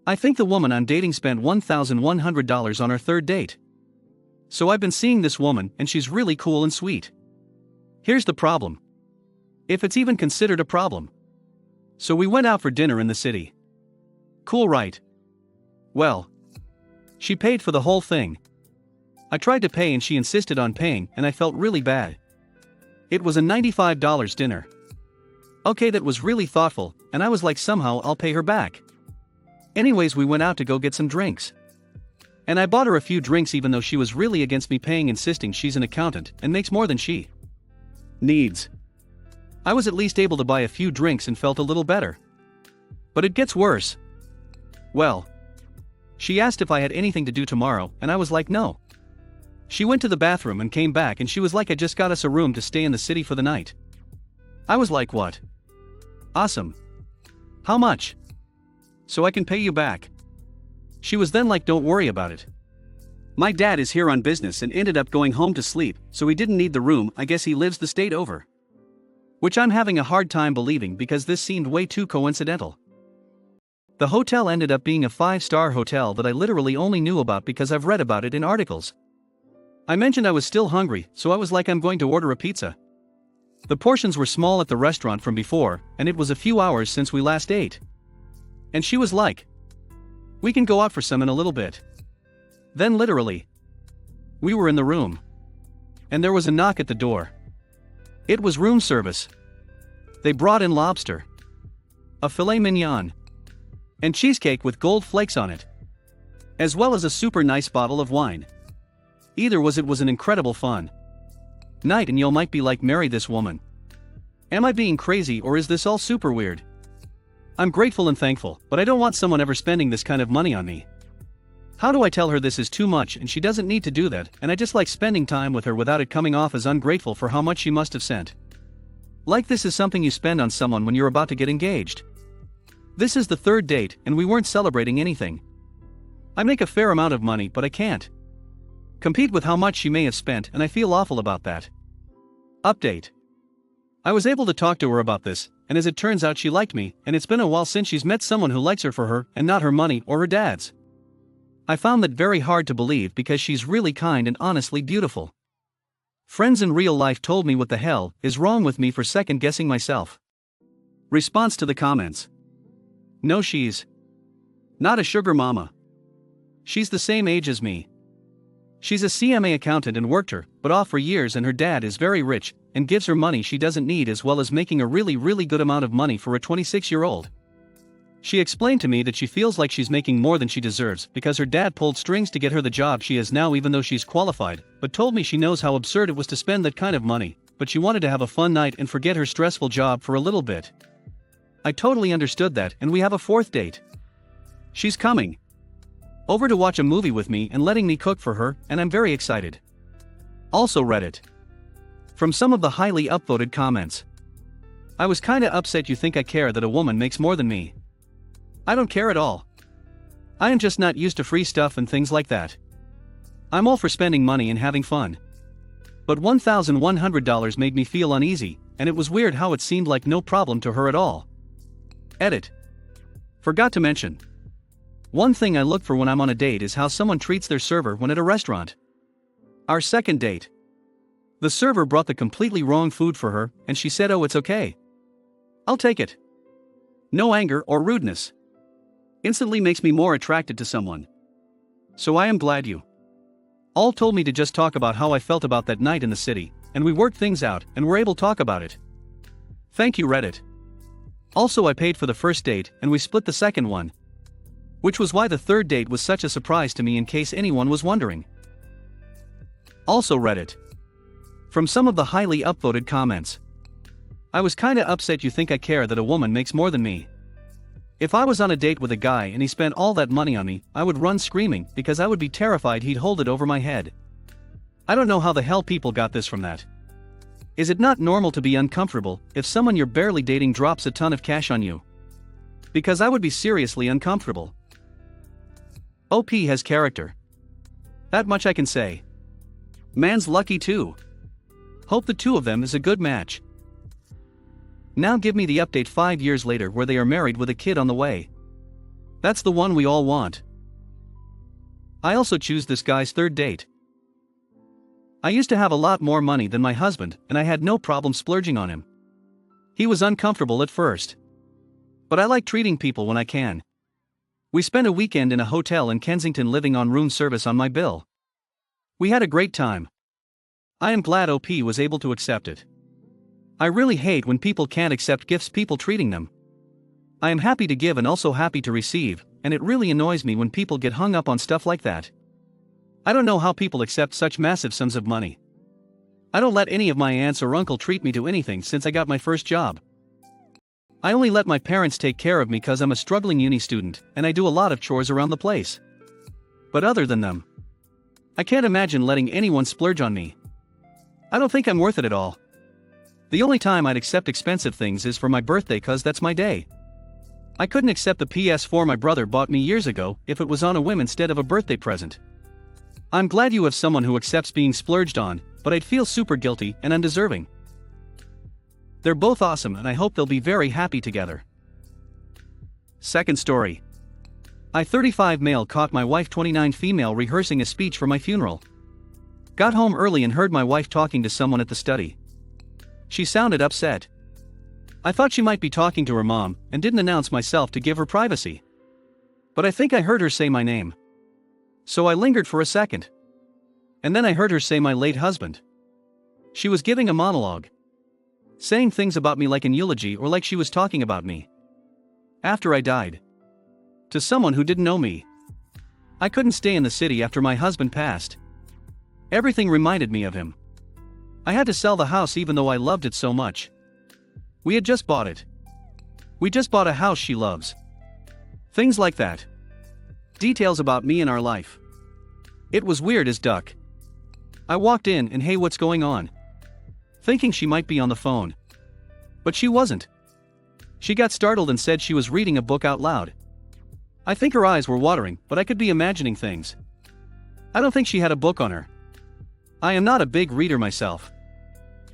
I think the woman I'm dating spent $1,100 on our third date. So I've been seeing this woman and she's really cool and sweet. Here's the problem. If it's even considered a problem. So we went out for dinner in the city. Cool, right? Well, she paid for the whole thing. I tried to pay and she insisted on paying and I felt really bad. It was a $95 dinner. Okay, that was really thoughtful, and I was like, somehow I'll pay her back. Anyways, we went out to go get some drinks. And I bought her a few drinks even though she was really against me paying, insisting she's an accountant and makes more than she needs. I was at least able to buy a few drinks and felt a little better. But it gets worse. Well, she asked if I had anything to do tomorrow and I was like, no. She went to the bathroom and came back and she was like, I just got us a room to stay in the city for the night. I was like, what? Awesome. How much? So I can pay you back. She was then like, don't worry about it. My dad is here on business and ended up going home to sleep, so he didn't need the room. I guess he lives the state over. Which I'm having a hard time believing because this seemed way too coincidental. The hotel ended up being a 5-star hotel that I literally only knew about because I've read about it in articles. I mentioned I was still hungry, so I was like, I'm going to order a pizza. The portions were small at the restaurant from before, and it was a few hours since we last ate. And she was like, we can go out for some in a little bit. Then literally, we were in the room. And there was a knock at the door. It was room service. They brought in lobster, a filet mignon, and cheesecake with gold flakes on it, as well as a super nice bottle of wine. Either was, it was an incredible fun night, and you might be like, marry this woman. Am I being crazy or is this all super weird? I'm grateful and thankful, but I don't want someone ever spending this kind of money on me. How do I tell her this is too much and she doesn't need to do that, and I just like spending time with her without it coming off as ungrateful for how much she must have sent? Like, this is something you spend on someone when you're about to get engaged. This is the third date and we weren't celebrating anything. I make a fair amount of money, but I can't compete with how much she may have spent, and I feel awful about that. Update. I was able to talk to her about this, and as it turns out she liked me, and it's been a while since she's met someone who likes her for her and not her money or her dad's. I found that very hard to believe because she's really kind and honestly beautiful. Friends in real life told me what the hell is wrong with me for second guessing myself. Response to the comments. No, she's not a sugar mama. She's the same age as me. She's a CMA accountant and worked her butt off for years, and her dad is very rich and gives her money she doesn't need, as well as making a really good amount of money for a 26-year-old. She explained to me that she feels like she's making more than she deserves because her dad pulled strings to get her the job she has now, even though she's qualified, but told me she knows how absurd it was to spend that kind of money, but she wanted to have a fun night and forget her stressful job for a little bit. I totally understood that, and we have a fourth date. She's coming over to watch a movie with me and letting me cook for her, and I'm very excited. Also Reddit. From some of the highly upvoted comments. I was kinda upset. You think I care that a woman makes more than me? I don't care at all. I am just not used to free stuff and things like that. I'm all for spending money and having fun. But $1,100 made me feel uneasy, and it was weird how it seemed like no problem to her at all. Edit. Forgot to mention. One thing I look for when I'm on a date is how someone treats their server when at a restaurant. Our second date. The server brought the completely wrong food for her, and she said, oh, it's okay. I'll take it. No anger or rudeness. Instantly makes me more attracted to someone. So I am glad you all told me to just talk about how I felt about that night in the city, and we worked things out and were able to talk about it. Thank you, Reddit. Also, I paid for the first date and we split the second one, which was why the third date was such a surprise to me, in case anyone was wondering. Also Reddit. From some of the highly upvoted comments. I was kinda upset. You think I care that a woman makes more than me? If I was on a date with a guy and he spent all that money on me, I would run screaming because I would be terrified he'd hold it over my head. I don't know how the hell people got this from that. Is it not normal to be uncomfortable if someone you're barely dating drops a ton of cash on you? Because I would be seriously uncomfortable. OP has character. That much I can say. Man's lucky too. Hope the two of them is a good match. Now give me the update 5 years later where they are married with a kid on the way. That's the one we all want. I also choose this guy's third date. I used to have a lot more money than my husband, and I had no problem splurging on him. He was uncomfortable at first. But I like treating people when I can. We spent a weekend in a hotel in Kensington living on room service on my bill. We had a great time. I am glad OP was able to accept it. I really hate when people can't accept gifts people treating them. I am happy to give and also happy to receive, and it really annoys me when people get hung up on stuff like that. I don't know how people accept such massive sums of money. I don't let any of my aunts or uncle treat me to anything since I got my first job. I only let my parents take care of me because I'm a struggling uni student and I do a lot of chores around the place. But other than them, I can't imagine letting anyone splurge on me. I don't think I'm worth it at all. The only time I'd accept expensive things is for my birthday cause that's my day. I couldn't accept the PS4 my brother bought me years ago if it was on a whim instead of a birthday present. I'm glad you have someone who accepts being splurged on, but I'd feel super guilty and undeserving. They're both awesome and I hope they'll be very happy together. Second story. I 35 male caught my wife 29 female rehearsing a speech for my funeral. Got home early and heard my wife talking to someone at the study. She sounded upset. I thought she might be talking to her mom and didn't announce myself to give her privacy. But I think I heard her say my name. So I lingered for a second. And then I heard her say my late husband. She was giving a monologue. Saying things about me like an eulogy or like she was talking about me. After I died. To someone who didn't know me. I couldn't stay in the city after my husband passed. Everything reminded me of him. I had to sell the house even though I loved it so much. We had just bought it. We just bought a house she loves. Things like that. Details about me and our life. It was weird as duck. I walked in and hey, what's going on? Thinking she might be on the phone. But she wasn't. She got startled and said she was reading a book out loud. I think her eyes were watering, but I could be imagining things. I don't think she had a book on her. I am not a big reader myself.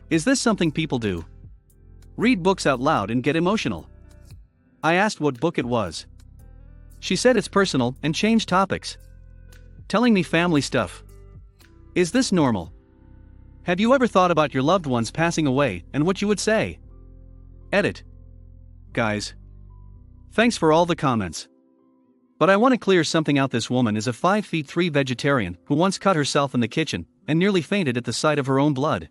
Is this something people do? Read books out loud and get emotional? I asked what book it was. She said it's personal and changed topics. Telling me family stuff. Is this normal? Have you ever thought about your loved ones passing away and what you would say? Edit. Guys. Thanks for all the comments. But I want to clear something out. This woman is a 5'3" vegetarian who once cut herself in the kitchen and nearly fainted at the sight of her own blood.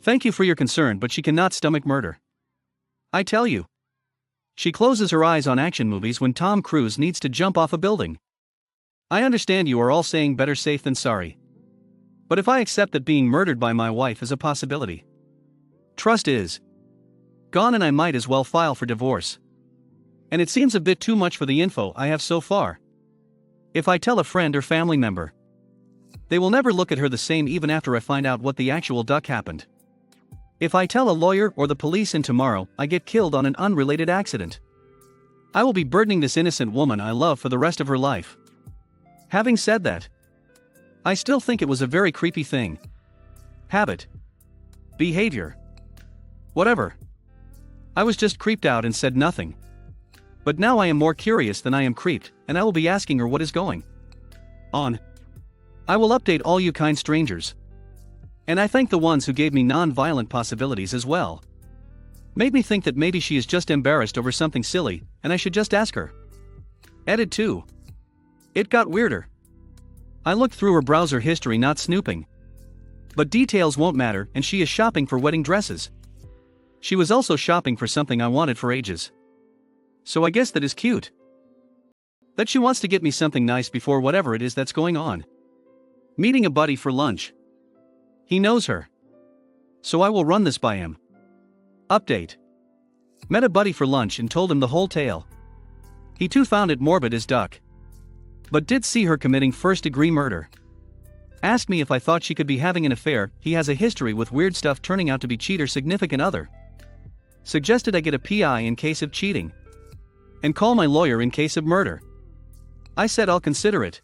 Thank you for your concern, but she cannot stomach murder. I tell you. She closes her eyes on action movies when Tom Cruise needs to jump off a building. I understand you are all saying better safe than sorry. But if I accept that being murdered by my wife is a possibility, trust is gone and I might as well file for divorce. And it seems a bit too much for the info I have so far. If I tell a friend or family member, they will never look at her the same even after I find out what the actual duck happened. If I tell a lawyer or the police and tomorrow I get killed on an unrelated accident, I will be burdening this innocent woman I love for the rest of her life. Having said that, I still think it was a very creepy thing. Habit. Behavior. Whatever. I was just creeped out and said nothing. But now I am more curious than I am creeped, and I will be asking her what is going on. I will update all you kind strangers. And I thank the ones who gave me non-violent possibilities as well. Made me think that maybe she is just embarrassed over something silly, and I should just ask her. Edit 2. It got weirder. I looked through her browser history, not snooping. But details won't matter, and she is shopping for wedding dresses. She was also shopping for something I wanted for ages. So I guess that is cute. That she wants to get me something nice before whatever it is that's going on. Meeting a buddy for lunch. He knows her. So I will run this by him. Update. Met a buddy for lunch and told him the whole tale. He too found it morbid as duck. But did see her committing first-degree murder. Asked me if I thought she could be having an affair. He has a history with weird stuff turning out to be cheater significant other. Suggested I get a PI in case of cheating. And call my lawyer in case of murder. I said I'll consider it.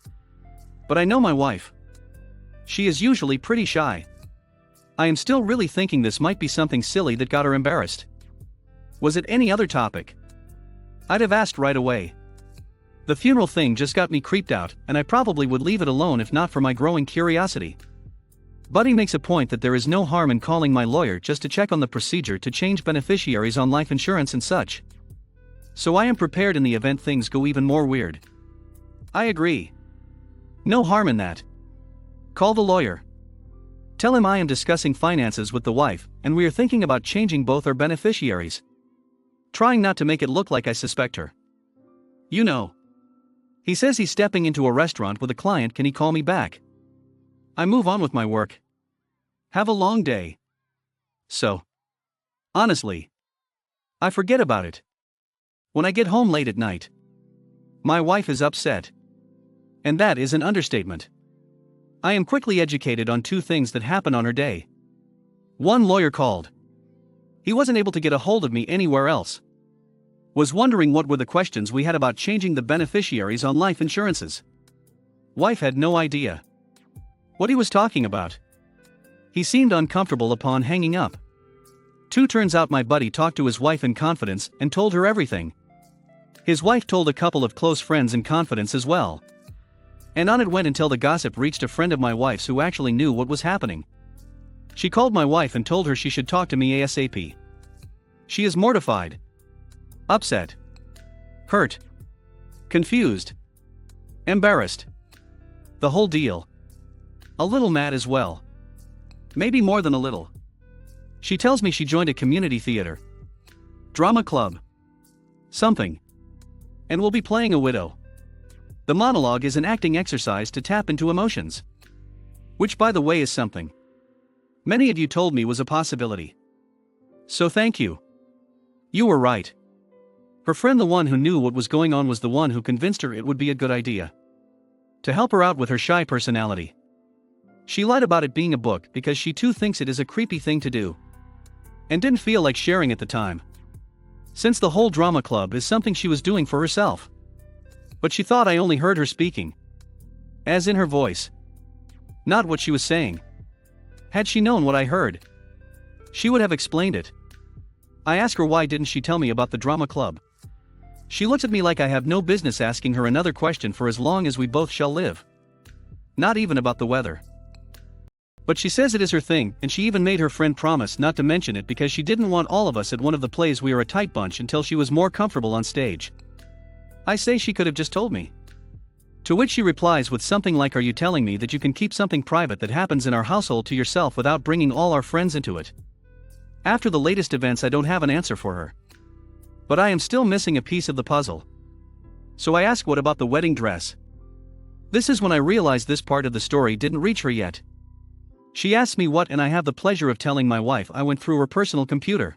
But I know my wife. She is usually pretty shy. I am still really thinking this might be something silly that got her embarrassed. Was it any other topic? I'd have asked right away. The funeral thing just got me creeped out, and I probably would leave it alone if not for my growing curiosity. Buddy makes a point that there is no harm in calling my lawyer just to check on the procedure to change beneficiaries on life insurance and such. So I am prepared in the event things go even more weird. I agree. No harm in that. Call the lawyer. Tell him I am discussing finances with the wife, and we are thinking about changing both our beneficiaries. Trying not to make it look like I suspect her. You know. He says he's stepping into a restaurant with a client. Can he call me back? I move on with my work. Have a long day. So. Honestly. I forget about it. When I get home late at night. My wife is upset. And that is an understatement. I am quickly educated on two things that happen on her day. One, lawyer called. He wasn't able to get a hold of me anywhere else. Was wondering what were the questions we had about changing the beneficiaries on life insurances. Wife had no idea what he was talking about. He seemed uncomfortable upon hanging up. Two, turns out my buddy talked to his wife in confidence and told her everything. His wife told a couple of close friends in confidence as well. And on it went until the gossip reached a friend of my wife's who actually knew what was happening. She called my wife and told her she should talk to me ASAP. She is mortified, upset, hurt, confused, embarrassed. The whole deal. A little mad as well. Maybe more than a little. She tells me she joined a community theater, drama club, something, and will be playing a widow. The monologue is an acting exercise to tap into emotions. Which, by the way, is something many of you told me was a possibility. So thank you. You were right. Her friend, the one who knew what was going on, was the one who convinced her it would be a good idea to help her out with her shy personality. She lied about it being a book because she too thinks it is a creepy thing to do, and didn't feel like sharing at the time, since the whole drama club is something she was doing for herself. But she thought I only heard her speaking, as in her voice, not what she was saying. Had she known what I heard, she would have explained it. I ask her why didn't she tell me about the drama club. She looks at me like I have no business asking her another question for as long as we both shall live. Not even about the weather. But she says it is her thing, and she even made her friend promise not to mention it because she didn't want all of us at one of the plays. We are a tight bunch until she was more comfortable on stage. I say she could have just told me. To which she replies with something like, "Are you telling me that you can keep something private that happens in our household to yourself without bringing all our friends into it?" After the latest events, I don't have an answer for her. But I am still missing a piece of the puzzle. So I ask, what about the wedding dress? This is when I realize this part of the story didn't reach her yet. She asks me what, and I have the pleasure of telling my wife I went through her personal computer.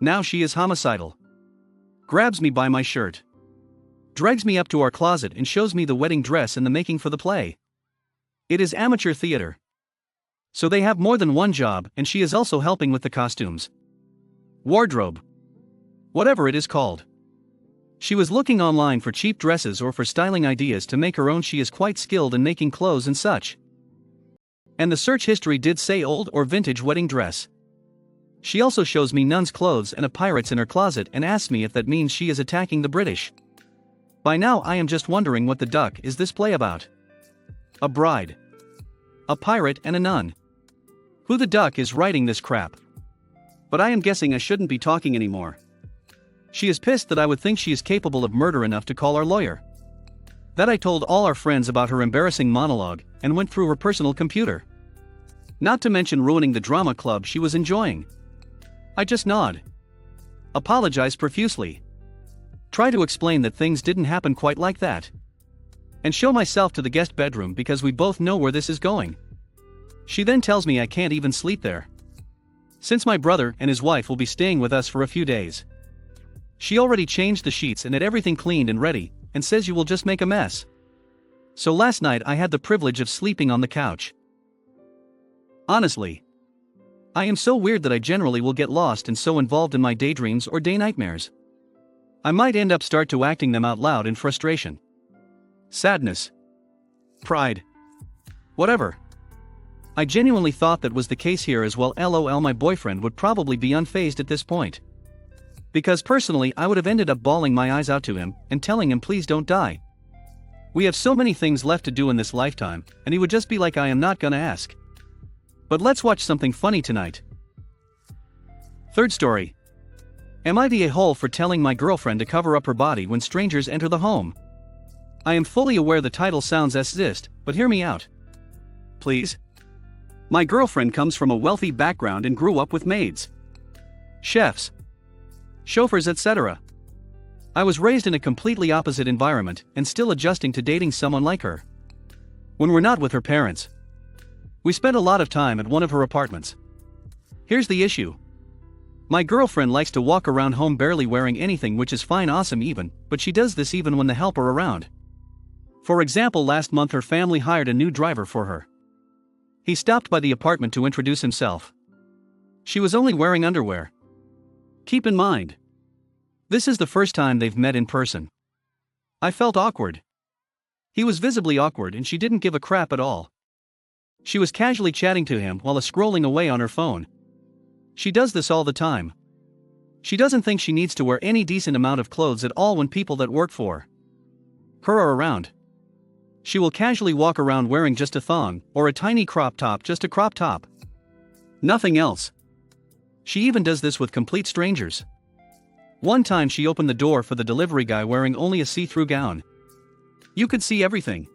Now she is homicidal. Grabs me by my shirt. Drags me up to our closet and shows me the wedding dress in the making for the play. It is amateur theater. So they have more than one job, and she is also helping with the costumes. Wardrobe. Whatever it is called. She was looking online for cheap dresses or for styling ideas to make her own. She is quite skilled in making clothes and such. And the search history did say old or vintage wedding dress. She also shows me nun's clothes and a pirate's in her closet and asks me if that means she is attacking the British. By now I am just wondering what the duck is this play about. A bride, a pirate, and a nun. Who the duck is writing this crap? But I am guessing I shouldn't be talking anymore. She is pissed that I would think she is capable of murder enough to call our lawyer. That I told all our friends about her embarrassing monologue and went through her personal computer. Not to mention ruining the drama club she was enjoying. I just nod. Apologize profusely. Try to explain that things didn't happen quite like that. And show myself to the guest bedroom because we both know where this is going. She then tells me I can't even sleep there, since my brother and his wife will be staying with us for a few days. She already changed the sheets and had everything cleaned and ready, and says you will just make a mess. So last night I had the privilege of sleeping on the couch. Honestly, I am so weird that I generally will get lost and so involved in my daydreams or day nightmares. I might end up start to acting them out loud in frustration, sadness, pride, whatever. I genuinely thought that was the case here as well. LOL, my boyfriend would probably be unfazed at this point. Because personally, I would have ended up bawling my eyes out to him and telling him please don't die. We have so many things left to do in this lifetime, and he would just be like I am not gonna ask. But let's watch something funny tonight. Third story. Am I the a-hole for telling my girlfriend to cover up her body when strangers enter the home? I am fully aware the title sounds sexist, but hear me out. Please. My girlfriend comes from a wealthy background and grew up with maids, chefs, chauffeurs, etc. I was raised in a completely opposite environment and still adjusting to dating someone like her. When we're not with her parents, we spent a lot of time at one of her apartments. Here's the issue. My girlfriend likes to walk around home barely wearing anything, which is fine, awesome even, but she does this even when the help are around. For example, last month her family hired a new driver for her. He stopped by the apartment to introduce himself. She was only wearing underwear. Keep in mind, this is the first time they've met in person. I felt awkward. He was visibly awkward and she didn't give a crap at all. She was casually chatting to him while scrolling away on her phone. She does this all the time. She doesn't think she needs to wear any decent amount of clothes at all when people that work for her are around. She will casually walk around wearing just a thong, or a tiny crop top, just a crop top. Nothing else. She even does this with complete strangers. One time she opened the door for the delivery guy wearing only a see-through gown. You could see everything.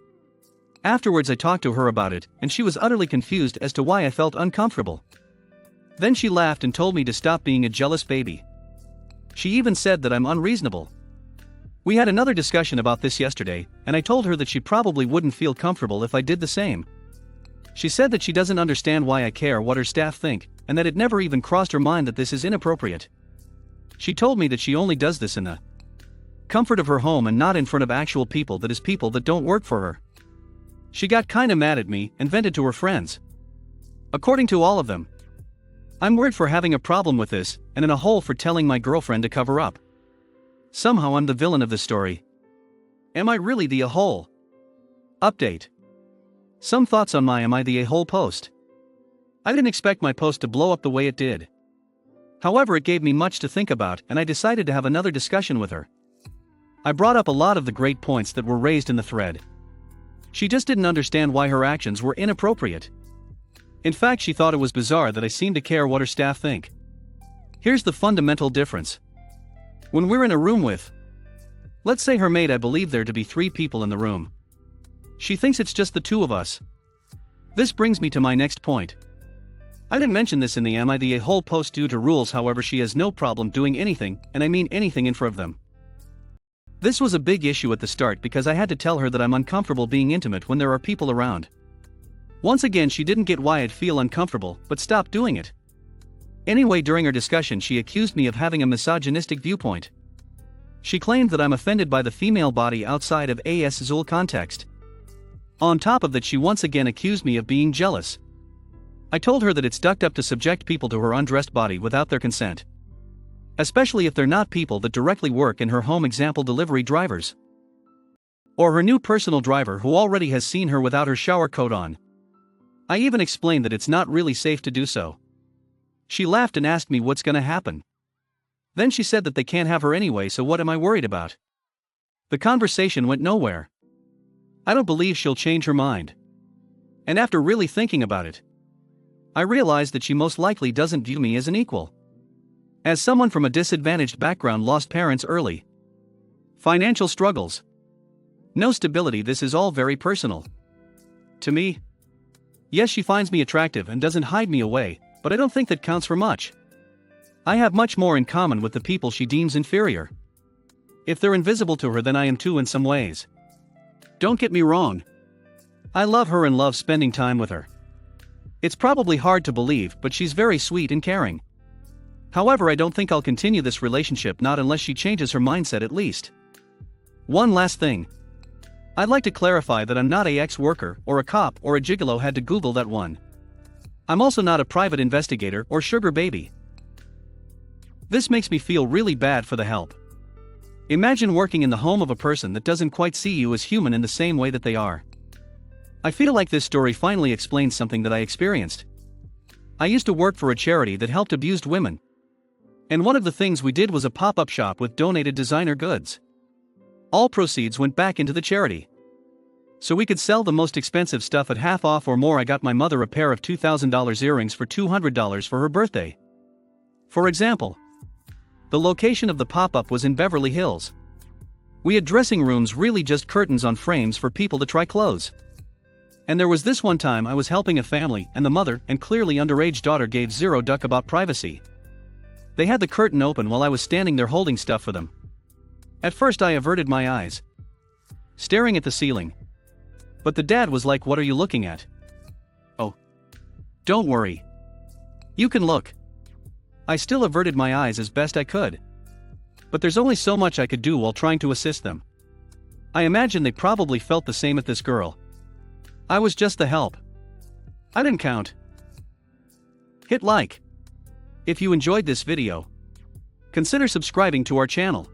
Afterwards I talked to her about it, and she was utterly confused as to why I felt uncomfortable. Then she laughed and told me to stop being a jealous baby. She even said that I'm unreasonable. We had another discussion about this yesterday, and I told her that she probably wouldn't feel comfortable if I did the same. She said that she doesn't understand why I care what her staff think, and that it never even crossed her mind that this is inappropriate. She told me that she only does this in the comfort of her home and not in front of actual people, that is, people that don't work for her. She got kinda mad at me and vented to her friends. According to all of them, I'm weird for having a problem with this, and in a hole for telling my girlfriend to cover up. Somehow I'm the villain of this story. Am I really the a-hole? Update. Some thoughts on my Am I the a-hole post. I didn't expect my post to blow up the way it did. However, it gave me much to think about, and I decided to have another discussion with her. I brought up a lot of the great points that were raised in the thread. She just didn't understand why her actions were inappropriate. In fact, she thought it was bizarre that I seemed to care what her staff think. Here's the fundamental difference. When we're in a room with, let's say, her maid, I believe there to be 3 people in the room. She thinks it's just the 2 of us. This brings me to my next point. I didn't mention this in the Am I the a-hole post due to rules, however she has no problem doing anything, and I mean anything, in front of them. This was a big issue at the start because I had to tell her that I'm uncomfortable being intimate when there are people around. Once again, she didn't get why I'd feel uncomfortable, but stopped doing it. Anyway, during our discussion she accused me of having a misogynistic viewpoint. She claimed that I'm offended by the female body outside of a sexual context. On top of that, she once again accused me of being jealous. I told her that it's ducked up to subject people to her undressed body without their consent. Especially if they're not people that directly work in her home, example delivery drivers. Or her new personal driver who already has seen her without her shower coat on. I even explained that it's not really safe to do so. She laughed and asked me what's gonna happen. Then she said that they can't have her anyway, so what am I worried about? The conversation went nowhere. I don't believe she'll change her mind. And after really thinking about it, I realized that she most likely doesn't view me as an equal. As someone from a disadvantaged background, lost parents early, financial struggles, no stability, this is all very personal to me. Yes, she finds me attractive and doesn't hide me away, but I don't think that counts for much. I have much more in common with the people she deems inferior. If they're invisible to her, then I am too in some ways. Don't get me wrong. I love her and love spending time with her. It's probably hard to believe, but she's very sweet and caring. However, I don't think I'll continue this relationship, not unless she changes her mindset at least. One last thing. I'd like to clarify that I'm not a ex-worker or a cop or a gigolo, had to Google that one. I'm also not a private investigator or sugar baby. This makes me feel really bad for the help. Imagine working in the home of a person that doesn't quite see you as human in the same way that they are. I feel like this story finally explains something that I experienced. I used to work for a charity that helped abused women. And one of the things we did was a pop-up shop with donated designer goods. All proceeds went back into the charity. So we could sell the most expensive stuff at half off or more. I got my mother a pair of $2,000 earrings for $200 for her birthday. For example, the location of the pop-up was in Beverly Hills. We had dressing rooms, really just curtains on frames for people to try clothes. And there was this one time I was helping a family and the mother and clearly underage daughter gave zero duck about privacy. They had the curtain open while I was standing there holding stuff for them. At first I averted my eyes, staring at the ceiling. But the dad was like, "What are you looking at?" "Oh, don't worry. You can look." I still averted my eyes as best I could. But there's only so much I could do while trying to assist them. I imagine they probably felt the same at this girl. I was just the help. I didn't count. Hit like if you enjoyed this video. Consider subscribing to our channel.